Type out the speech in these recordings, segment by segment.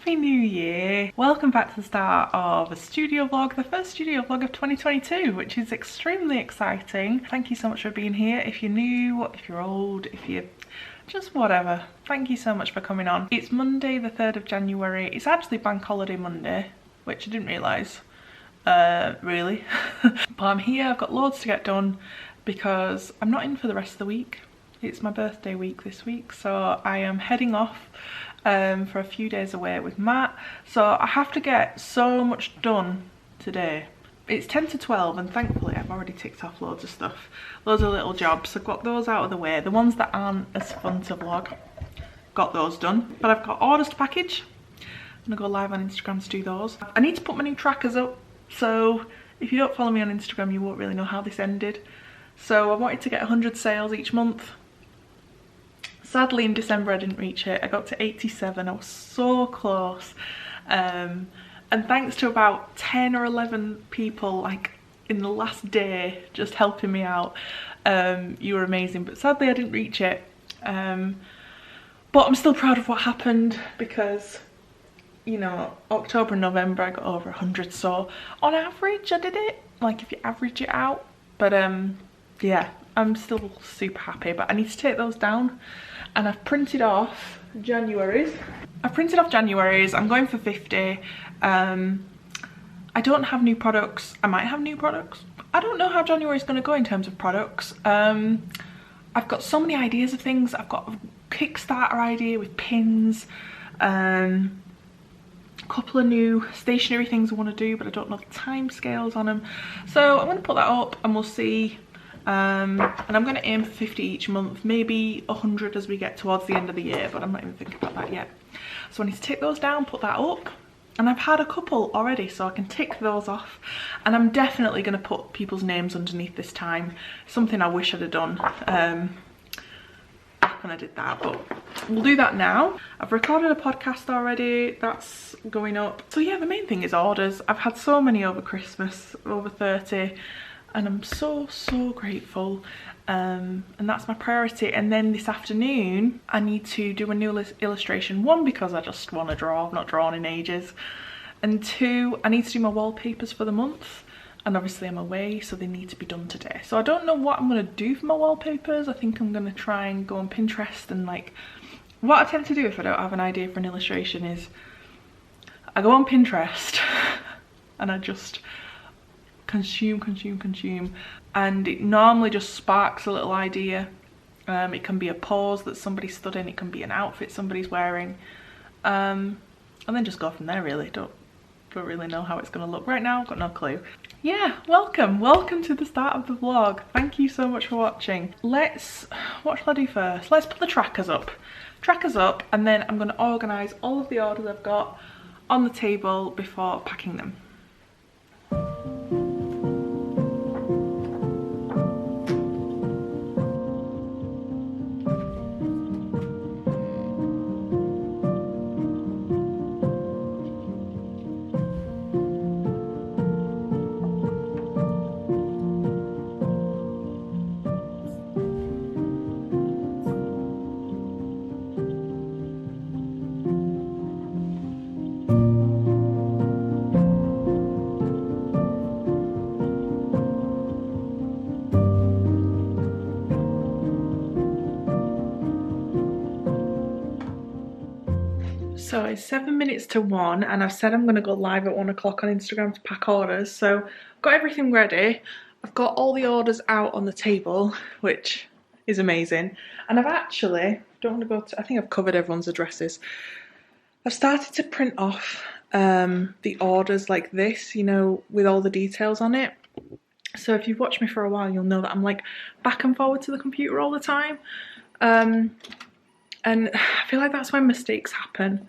Happy New Year! Welcome back to the start of a studio vlog, the first studio vlog of 2022, which is extremely exciting. Thank you so much for being here. If you're new, if you're old, if you're just whatever, thank you so much for coming on. It's Monday the 3rd of January. It's actually Bank Holiday Monday, which I didn't realise, really. But I'm here, I've got loads to get done because I'm not in for the rest of the week. It's my birthday week this week, so I am heading off for a few days away with Matt. So I have to get so much done today. It's 10 to 12 and thankfully I've already ticked off loads of stuff, loads of little jobs. I've got those out of the way. The ones that aren't as fun to vlog, got those done. But I've got orders to package. I'm gonna go live on Instagram to do those. I need to put my new trackers up, so if you don't follow me on Instagram you won't really know how this ended. So I wanted to get 100 sales each month. Sadly in December I didn't reach it. I got to 87, I was so close. And thanks to about 10 or 11 people like in the last day just helping me out, you were amazing. But sadly I didn't reach it. But I'm still proud of what happened because, you know, October and November I got over 100. So on average I did it, like if you average it out. But yeah, I'm still super happy, but I need to take those down. And I've printed off January's. I'm going for 50. I don't have new products. I might have new products. I don't know how January's going to go in terms of products. I've got so many ideas of things. I've got a Kickstarter idea with pins. A couple of new stationery things I want to do, but I don't know the time scales on them. So I'm going to put that up and we'll see. And I'm going to aim for 50 each month, maybe 100 as we get towards the end of the year, but I'm not even thinking about that yet. So I need to take those down, put that up, and I've had a couple already so I can tick those off. And I'm definitely going to put people's names underneath this time, something I wish I'd have done back when I did that, but we'll do that now. I've recorded a podcast already, that's going up. So yeah, the main thing is orders. I've had so many over Christmas, over 30. And I'm so grateful, and that's my priority. And then this afternoon I need to do a new illustration. One, because I just want to draw, I've not drawn in ages, and two, I need to do my wallpapers for the month, and obviously I'm away so they need to be done today. So I don't know what I'm going to do for my wallpapers. I think I'm going to try and go on Pinterest, and like what I tend to do if I don't have an idea for an illustration is I go on Pinterest and I just consume, and it normally just sparks a little idea. It can be a pose that somebody stood in, it can be an outfit somebody's wearing, and then just go from there really. Don't really know how it's going to look right now, got no clue. Yeah, welcome to the start of the vlog. Thank you so much for watching. What shall I do first? Let's put the trackers up, and then I'm going to organise all of the orders I've got on the table before packing them. So it's 7 minutes to 1 and I've said I'm going to go live at 1 o'clock on Instagram to pack orders. So I've got everything ready. I've got all the orders out on the table, which is amazing. And I've actually, I think I've covered everyone's addresses. I've started to print off the orders like this, you know, with all the details on it. So if you've watched me for a while, you'll know that I'm like back and forward to the computer all the time. And I feel like that's when mistakes happen.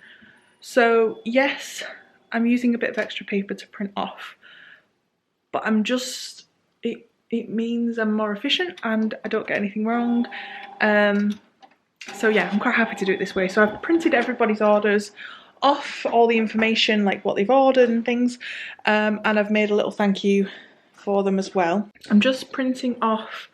So yes, I'm using a bit of extra paper to print off, but I'm just, it means I'm more efficient and I don't get anything wrong. So yeah, I'm quite happy to do it this way. So I've printed everybody's orders off, all the information, like what they've ordered and things, and I've made a little thank you for them as well. I'm just printing off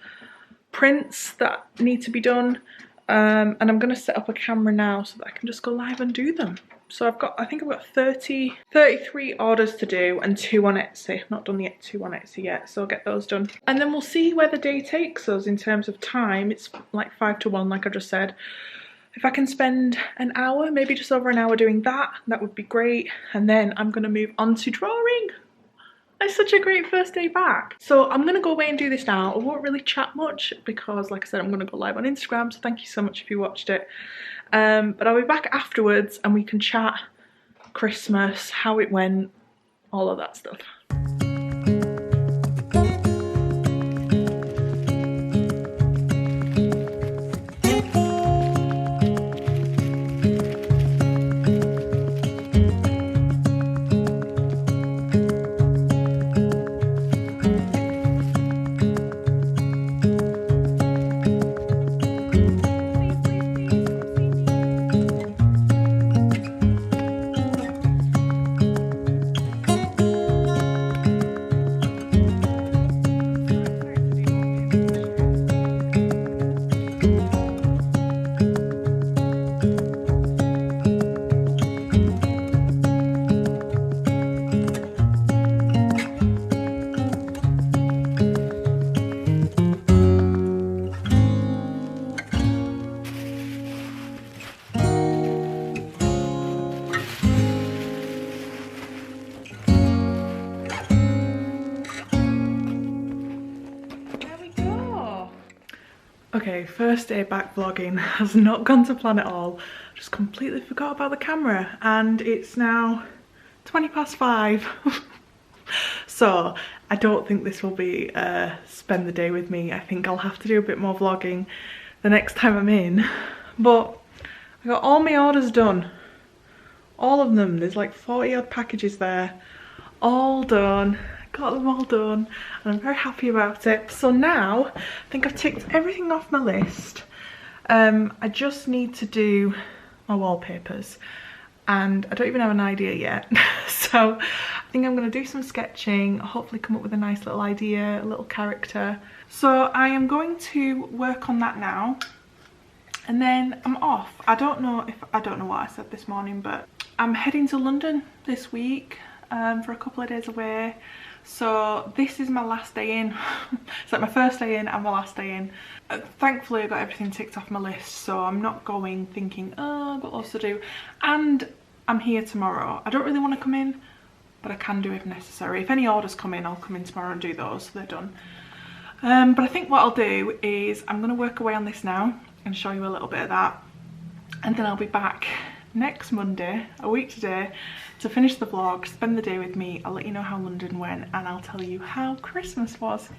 prints that need to be done, and I'm going to set up a camera now so that I can just go live and do them. So I think I've got 33 orders to do and 2 on Etsy. I've not done the 2 on Etsy yet, so I'll get those done. And then we'll see where the day takes us in terms of time. It's like 5 to 1, like I just said. If I can spend an hour, maybe just over an hour doing that, that would be great. And then I'm gonna move on to drawing. It's such a great first day back. So I'm gonna go away and do this now. I won't really chat much because, like I said, I'm gonna go live on Instagram, so thank you so much if you watched it. But I'll be back afterwards and we can chat Christmas, how it went, all of that stuff. Okay, first day back vlogging has not gone to plan at all. Just completely forgot about the camera and it's now 5:20. So I don't think this will be spend the day with me. I think I'll have to do a bit more vlogging the next time I'm in. But I got all my orders done. All of them. There's like 40 odd packages there. All done. Got them all done and I'm very happy about it. So now I think I've ticked everything off my list. I just need to do my wallpapers and I don't even have an idea yet. So I think I'm going to do some sketching, hopefully come up with a nice little idea, a little character. So I am going to work on that now and then I'm off. I don't know what I said this morning, but I'm heading to London this week for a couple of days away. So this is my last day in. It's like my first day in and my last day in. Thankfully I got everything ticked off my list, so I'm not going thinking, oh, I've got lots to do. And I'm here tomorrow. I don't really want to come in, but I can do if necessary. If any orders come in, I'll come in tomorrow and do those, so they're done. But I think what I'll do is I'm going to work away on this now and show you a little bit of that. And then I'll be back next Monday, a week today, to finish the vlog, spend the day with me. I'll let you know how London went and I'll tell you how Christmas was.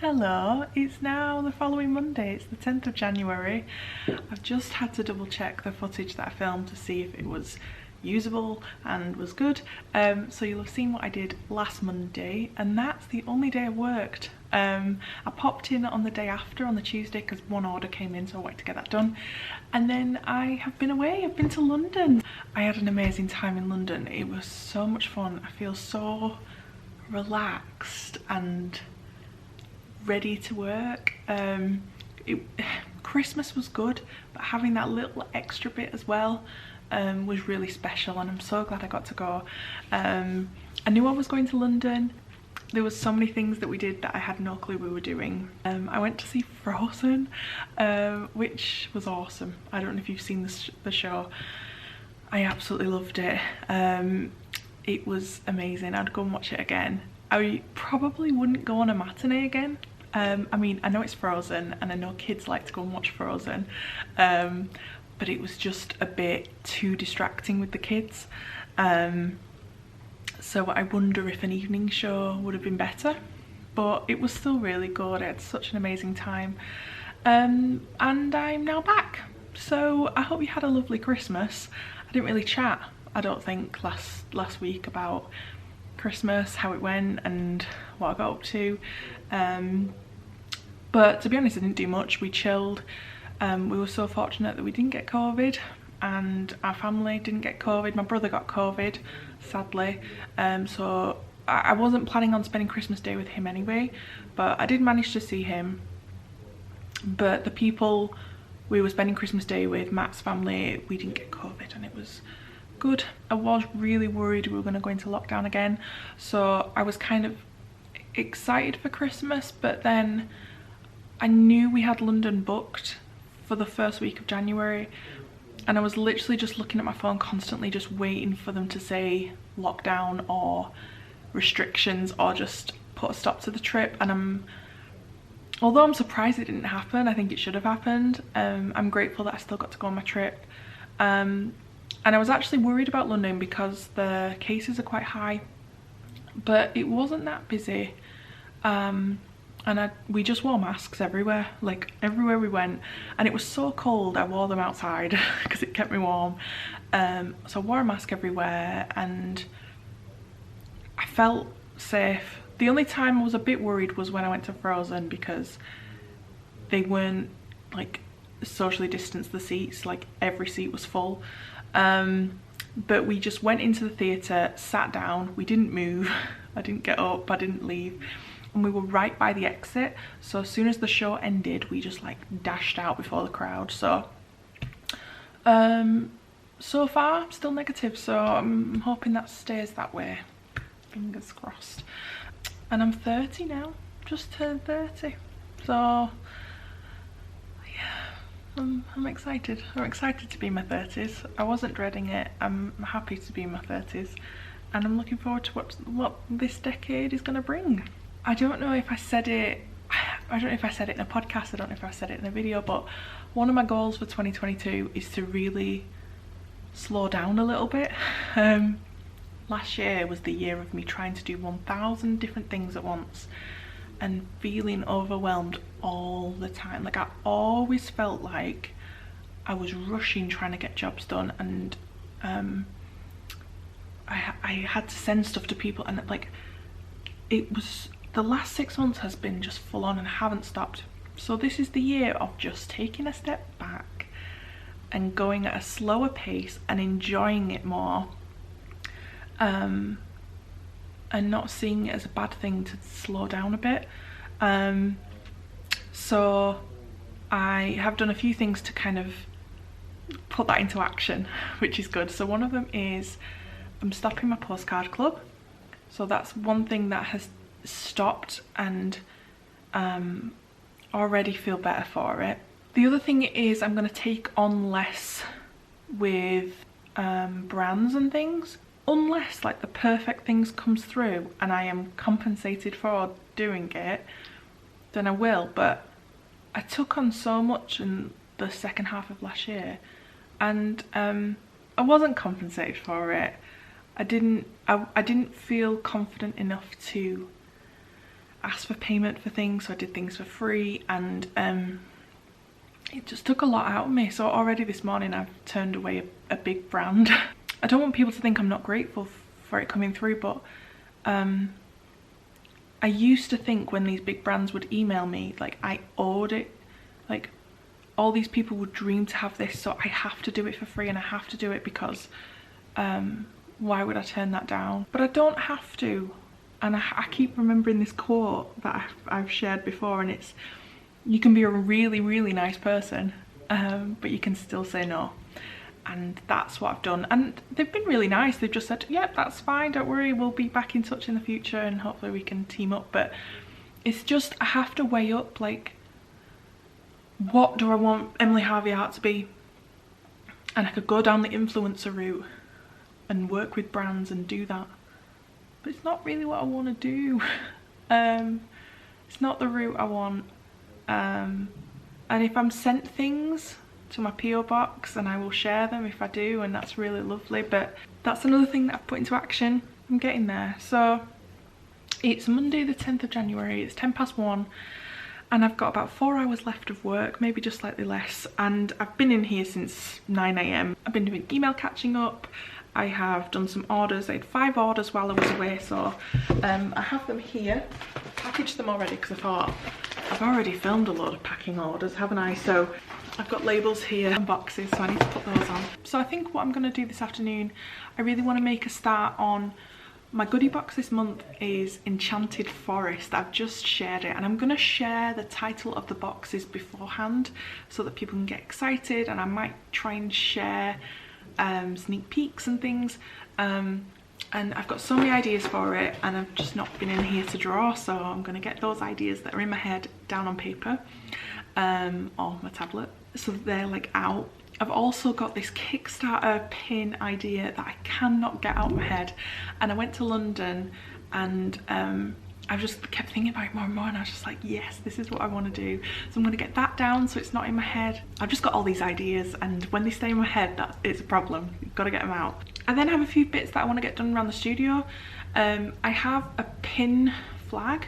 Hello, it's now the following Monday, it's the 10th of January. I've just had to double check the footage that I filmed to see if it was usable and was good. So you'll have seen what I did last Monday and that's the only day I worked. I popped in on the day after, on the Tuesday, because one order came in, so I wanted to get that done. And then I have been away. I've been to London. I had an amazing time in London. It was so much fun. I feel so relaxed and ready to work. Christmas was good, but having that little extra bit as well was really special, and I'm so glad I got to go. I knew I was going to London. There was so many things that we did that I had no clue we were doing. I went to see Frozen, which was awesome. I don't know if you've seen the show. I absolutely loved it. It was amazing. I'd go and watch it again. I probably wouldn't go on a matinee again. I mean, I know it's Frozen and I know kids like to go and watch Frozen, but it was just a bit too distracting with the kids. So I wonder if an evening show would have been better, but it was still really good. I had such an amazing time. And I'm now back. So I hope you had a lovely Christmas. I didn't really chat, I don't think, last week about Christmas, how it went and what I got up to. But to be honest, I didn't do much. We chilled. We were so fortunate that we didn't get COVID, and our family didn't get COVID. My brother got COVID, sadly. So I wasn't planning on spending Christmas Day with him anyway, but I did manage to see him. But the people we were spending Christmas Day with, Matt's family, we didn't get COVID, and it was good. I was really worried we were going to go into lockdown again, so I was kind of excited for Christmas, but then I knew we had London booked for the first week of January, and I was literally just looking at my phone constantly, just waiting for them to say lockdown or restrictions or just put a stop to the trip. And although I'm surprised it didn't happen, I think it should have happened. I'm grateful that I still got to go on my trip. And I was actually worried about London because the cases are quite high, but it wasn't that busy. And we just wore masks everywhere, like everywhere we went, and it was so cold I wore them outside because it kept me warm. So I wore a mask everywhere and I felt safe. The only time I was a bit worried was when I went to Frozen, because they weren't like socially distanced, the seats, like every seat was full. But we just went into the theatre, sat down, we didn't move. I didn't get up, I didn't leave. And we were right by the exit, so as soon as the show ended we just like dashed out before the crowd. So so far I'm still negative, so I'm hoping that stays that way, fingers crossed. And I'm 30 now, just turned 30, so yeah, I'm excited. I'm excited to be in my 30s. I wasn't dreading it. I'm happy to be in my 30s, and I'm looking forward to what this decade is going to bring. I don't know if I said it, I don't know if I said it in a podcast, I don't know if I said it in a video, but one of my goals for 2022 is to really slow down a little bit. Last year was the year of me trying to do 1,000 different things at once and feeling overwhelmed all the time. Like I always felt like I was rushing trying to get jobs done, and I had to send stuff to people, and like it was, the last 6 months has been just full on and I haven't stopped. So this is the year of just taking a step back and going at a slower pace and enjoying it more, and not seeing it as a bad thing to slow down a bit. So I have done a few things to kind of put that into action, which is good. So one of them is I'm stopping my postcard club. So that's one thing that has stopped, and already feel better for it. The other thing is I'm going to take on less with brands and things, unless like the perfect things comes through and I am compensated for doing it, then I will. But I took on so much in the second half of last year, and I wasn't compensated for it. I didn't feel confident enough to ask for payment for things, so I did things for free, and it just took a lot out of me. So already this morning I've turned away a big brand. I don't want people to think I'm not grateful for it coming through, but I I used to think when these big brands would email me, like I owed it, like all these people would dream to have this, so I have to do it for free and I have to do it because why would I turn that down? But I don't have to. And I keep remembering this quote that I've shared before, and it's, you can be a really, really nice person, but you can still say no. And that's what I've done. And they've been really nice. They've just said, yep, that's fine, don't worry, we'll be back in touch in the future and hopefully we can team up. But it's just, I have to weigh up, like, what do I want Emily Harvey art to be? And I could go down the influencer route and work with brands and do that. But it's not really what I want to do. It's not the route I want. And if I'm sent things to my PO box, and I will share them if I do, and that's really lovely. But that's another thing that I've put into action. I'm getting there. So it's Monday the 10th of January, it's 1:10, and I've got about 4 hours left of work, maybe just slightly less, and I've been in here since 9 AM. I've been doing email catching up, I have done some orders. I had 5 orders while I was away, so I have them here. I've packaged them already because I thought I've already filmed a load of packing orders, haven't I? So I've got labels here and boxes, so I need to put those on. So I think what I'm going to do this afternoon, I really want to make a start on my goodie box this month is Enchanted Forest. I've just shared it, and I'm going to share the title of the boxes beforehand so that people can get excited, and I might try and share sneak peeks and things. And I've got so many ideas for it, and I've just not been in here to draw, so I'm going to get those ideas that are in my head down on paper or my tablet, so that they're like out. I've also got this Kickstarter pin idea that I cannot get out of my head, and I went to London and I've just kept thinking about it more and more, and I was just like, yes, this is what I want to do. So I'm going to get that down so it's not in my head. I've just got all these ideas, and when they stay in my head, that it's a problem. You've got to get them out. I then have a few bits that I want to get done around the studio. I have a pin flag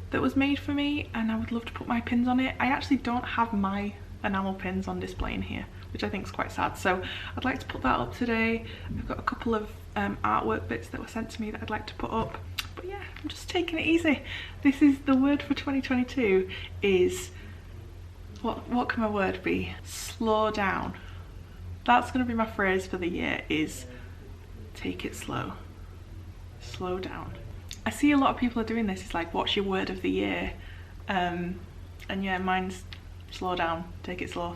that was made for me, and I would love to put my pins on it. I actually don't have my enamel pins on display in here, which I think is quite sad, so I'd like to put that up today. I've got a couple of artwork bits that were sent to me that I'd like to put up. But yeah, I'm just taking it easy. This is the word for 2022 is, what can my word be? Slow down. That's going to be my phrase for the year, is take it slow. Slow down. I see a lot of people are doing this. It's like, what's your word of the year? And yeah, mine's slow down, take it slow.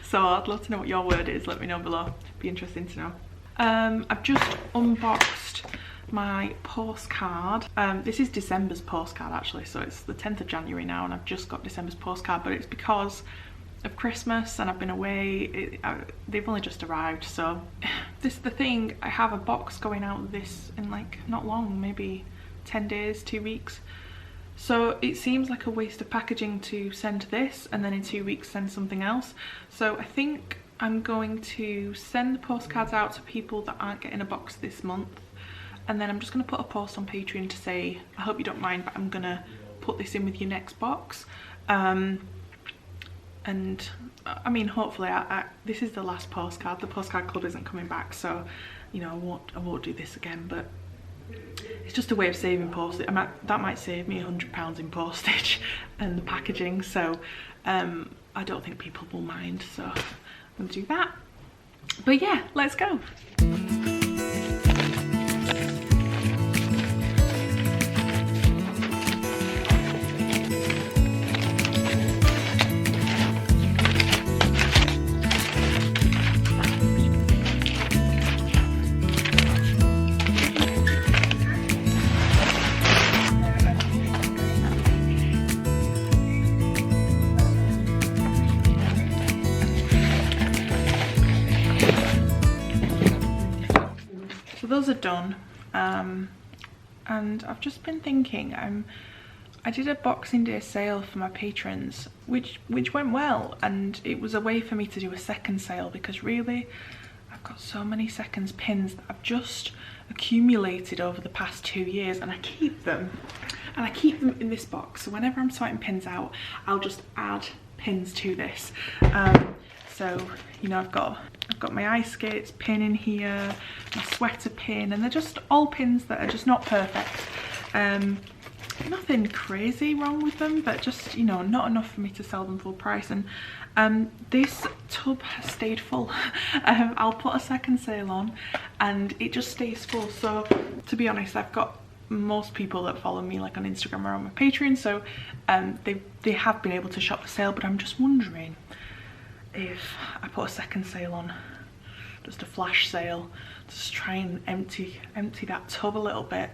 So I'd love to know what your word is. Let me know below. Be interesting to know. I've just unboxed my postcard. This is December's postcard actually, so it's the 10th of January now, and I've just got December's postcard, but it's because of Christmas and I've been away. They've only just arrived, so this is the thing. I have a box going out this in like not long, maybe 10 days, 2 weeks. So it seems like a waste of packaging to send this and then in 2 weeks send something else. So I think I'm going to send the postcards out to people that aren't getting a box this month, and then I'm just going to put a post on Patreon to say, I hope you don't mind, but I'm going to put this in with your next box. And I mean, hopefully this is the last postcard. The postcard club isn't coming back, so you know, I won't do this again, but it's just a way of saving postage. That might save me £100 in postage and the packaging, so I don't think people will mind, so I'm gonna do that. But yeah, let's go. Those are done, and I've just been thinking, I did a Boxing Day sale for my patrons, which went well, and it was a way for me to do a second sale, because really I've got so many seconds pins that I've just accumulated over the past 2 years, and I keep them in this box. So whenever I'm sorting pins out, I'll just add pins to this. So you know, I've got my ice skates pin in here, my sweater pin, and they're just all pins that are just not perfect. nothing crazy wrong with them, but just, you know, not enough for me to sell them full price. And this tub has stayed full. I'll put a second sale on and it just stays full. So to be honest, I've got most people that follow me like on Instagram or on my Patreon, so they have been able to shop the sale, but I'm just wondering if I put a second sale on, just a flash sale, just try and empty that tub a little bit.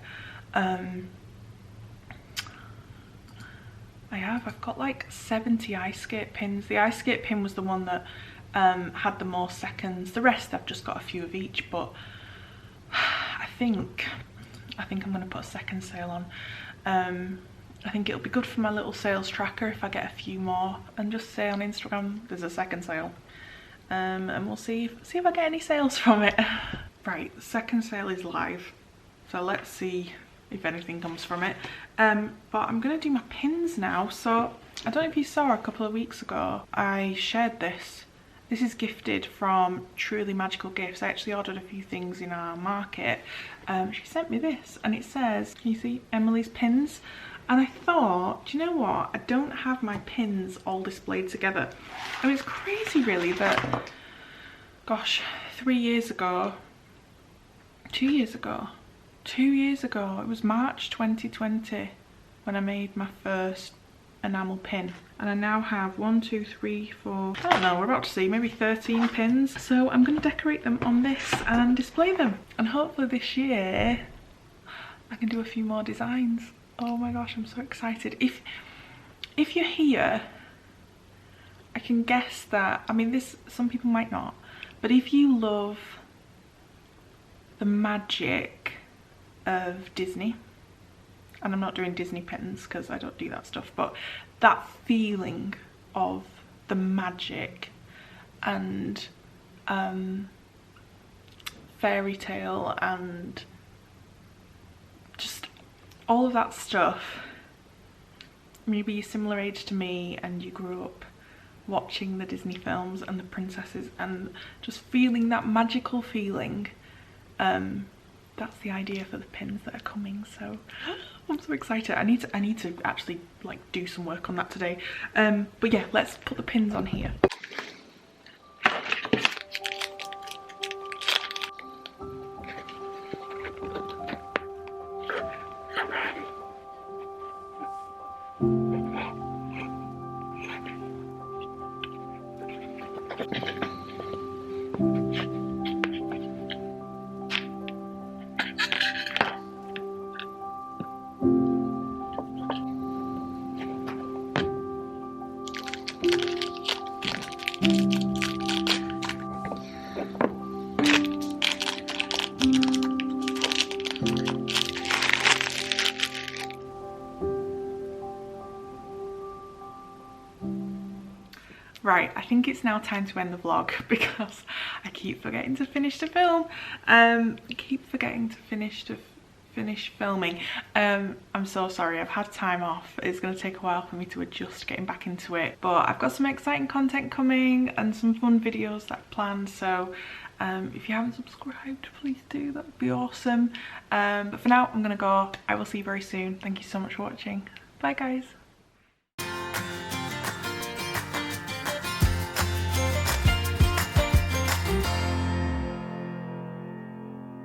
I've got like 70 ice skate pins. The ice skate pin was the one that had the most seconds. The rest I've just got a few of each, but I think I'm gonna put a second sale on. I think it'll be good for my little sales tracker if I get a few more and just say on Instagram there's a second sale, and we'll see if I get any sales from it. Right, the second sale is live, so let's see if anything comes from it. But I'm gonna do my pins now. So I don't know if you saw a couple of weeks ago I shared this. This is gifted from Truly Magical Gifts. I actually ordered a few things in our market. She sent me this and it says, can you see Emily's pins? And I thought, do you know what? I don't have my pins all displayed together. And it's crazy really that, gosh, 2 years ago, it was March 2020 when I made my first enamel pin, and I now have 1, 2, 3, 4, I don't know, we're about to see, maybe 13 pins. So I'm going to decorate them on this and display them, and hopefully this year I can do a few more designs. Oh my gosh, I'm so excited. If you're here, I can guess that, I mean, this, some people might not, but if you love the magic of Disney, and I'm not doing Disney pins because I don't do that stuff, but that feeling of the magic and fairy tale and just all of that stuff. Maybe you're similar age to me and you grew up watching the Disney films and the princesses and just feeling that magical feeling. That's the idea for the pins that are coming, so I'm so excited. I need to actually like do some work on that today. But yeah, let's put the pins on here. Right, I think it's now time to end the vlog because I keep forgetting to finish the film. Finish filming. I'm so sorry, I've had time off. It's going to take a while for me to adjust getting back into it, but I've got some exciting content coming and some fun videos that I've planned, so if you haven't subscribed, please do, that would be awesome. But for now, I'm gonna go. I will see you very soon. Thank you so much for watching. Bye guys.